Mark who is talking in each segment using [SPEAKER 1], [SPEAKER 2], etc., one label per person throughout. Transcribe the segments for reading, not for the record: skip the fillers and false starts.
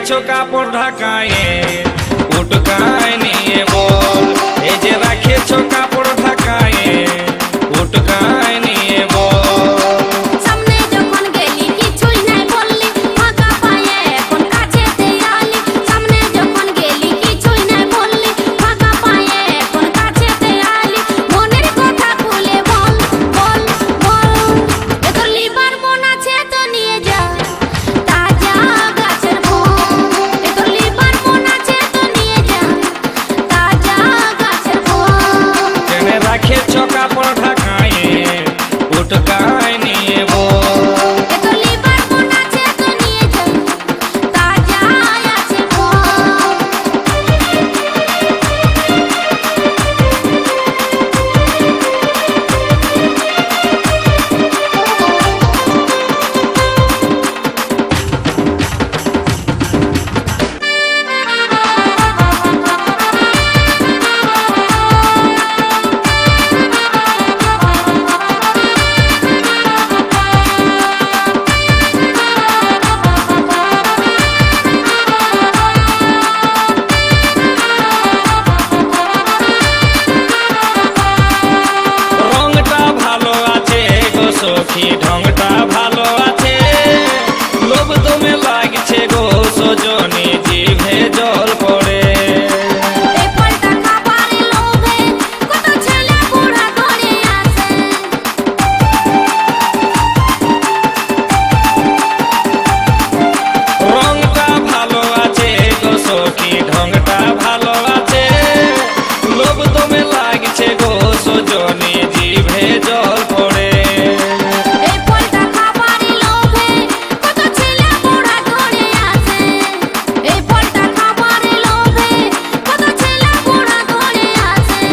[SPEAKER 1] রেখেছো কাপড় ঢাকায়ে উটকায় নিয়ে বল, এই যে রেখেছো কাপড় ঢাকায়ে উটকায় নিয়ে বল।
[SPEAKER 2] সামনে যখন গেলি কিছুই নাই বললি, ফাঁকা পায়ে এখন কাছেতে আলি। সামনে যখন গেলি কিছুই নাই বললি, ফাঁকা পায়ে এখন কাছেতে আলি। মনের কথা খুলে বল বল বল, এ তোর লিভার মন আছে তো নিয়ে যা তাজা গাছের ফল। এ তোর লিভার মন আছে তো নিয়ে যা তাজা গাছের ফল।
[SPEAKER 1] কেনে রেখেছো কাপড় ঢাকায়ে উটকায় নিয়ে বল।
[SPEAKER 2] এ তোর লিভার মন আছে তো নিয়ে যা তাজা আছে ফল।
[SPEAKER 1] রংটা ভালো আছে গো সখী, ঢংটা ভালো আছে, লোভ দমে লাগছে গো সজনী, জিভে জল পড়ে।
[SPEAKER 2] এই ফলটা খাবারে লোভে কত ছেলে বুড়া ধরে আসে।
[SPEAKER 1] রংটা ভালো আছে গো সখী, ঢংটা ভালো আছে, লোভ দমে লাগছে গো সজনী, জিভে জল পড়ে।
[SPEAKER 2] এই ফলটা খাবারে লোভে কত ছেলে বুড়া ধরে আসে। এই ফলটা খাবারে লোভে কত ছেলে বুড়া ধরে আসে।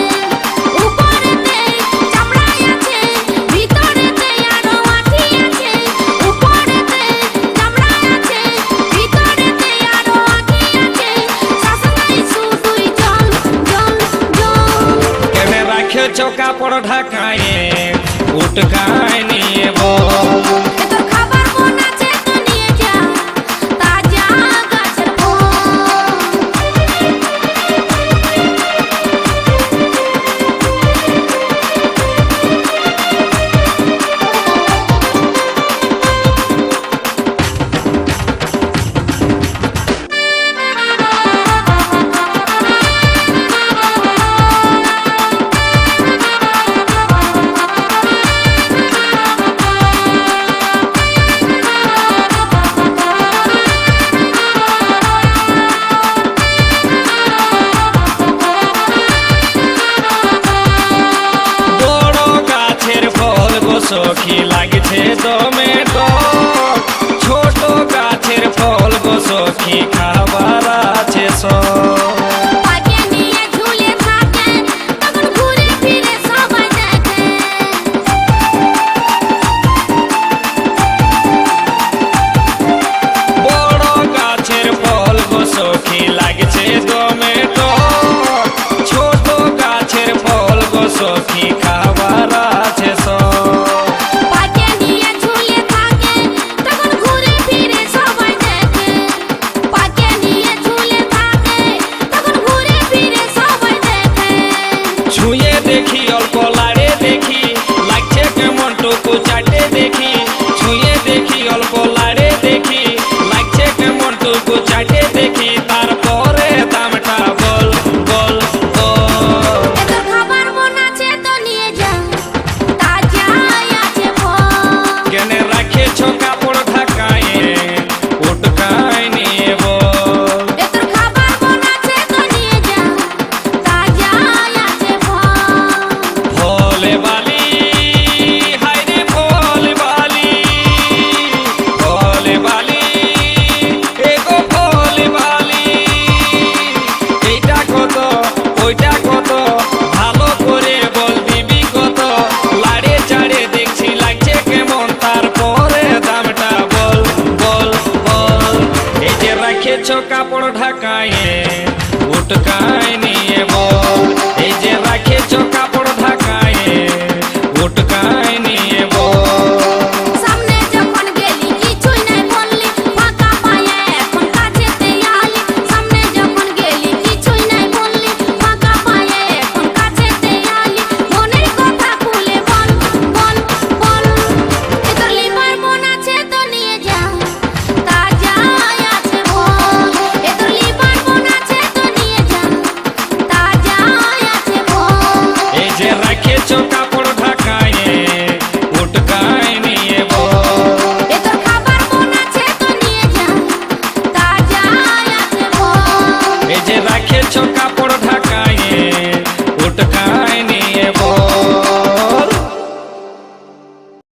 [SPEAKER 2] উপরেতে চামড়াই আছে, ভিতরেতে আরো আঠি আছে। উপরেতে চামড়াই আছে, ভিতরেতে আরো আঠি আছে। শাসনাই শুধুই জল জল জল।
[SPEAKER 1] কেনে রাখেছো কাপড় ঢাকায়ে উটকায় নিয়ে বল।
[SPEAKER 2] এ তোর খাবার মন আছে তো নিয়ে যা তাজা গাছের ফল।
[SPEAKER 1] বড় গাছের ফল গো সখী লাগছে দমে ডর, ছোট গাছের ফল গো সখী খাবার আছে সব।
[SPEAKER 2] পাকে নিয়ে ঝুলে থাকে তখন ঘুরে ফিরে সবাই দেখে।
[SPEAKER 1] বড় গাছের ফল গো সখী লাগছে দমে ডর, ছোট গাছের ফল গো সখী খাবার আছে সব।
[SPEAKER 2] পাকে নিয়ে ঝুলে থাকে তখন ঘুরে ফিরে সবাই দেখে। পাকে নিয়ে ঝুলে থাকে তখন ঘুরে ফিরে সবাই দেখে।
[SPEAKER 1] ছুঁয়ে দেখি অল্প লাড়ে দেখি, লাগছে কেমন টুকু চাটে দেখি। ছুঁয়ে দেখি অল্প লাড়ে দেখি, লাগছে কেমন টুকু চাটে দেখি। তারপরে দামটা বল বল বল।
[SPEAKER 2] এ তোর খাবার মন আছে তো নিয়ে যা তাজা আছে ফল।
[SPEAKER 1] কেনে রাখেছো কাপড় ঢাকায়ে উটকায় নিয়ে বল।
[SPEAKER 2] এ তোর খাবার মন আছে তো নিয়ে যা তাজা আছে ফল।
[SPEAKER 1] ফলে বালি হায়রে ফলে বালি, ফলে বালি এগো ফলে বালি। এইটা কত ওইটা কত, ভালো করে বল দিবি কত। লাড়ে চাড়ে দেখছি লাগছে কেমন, তারপরে দামটা বল বল বল। এই যে রেখেছো কাপড় ঢাকায়ে উটকায়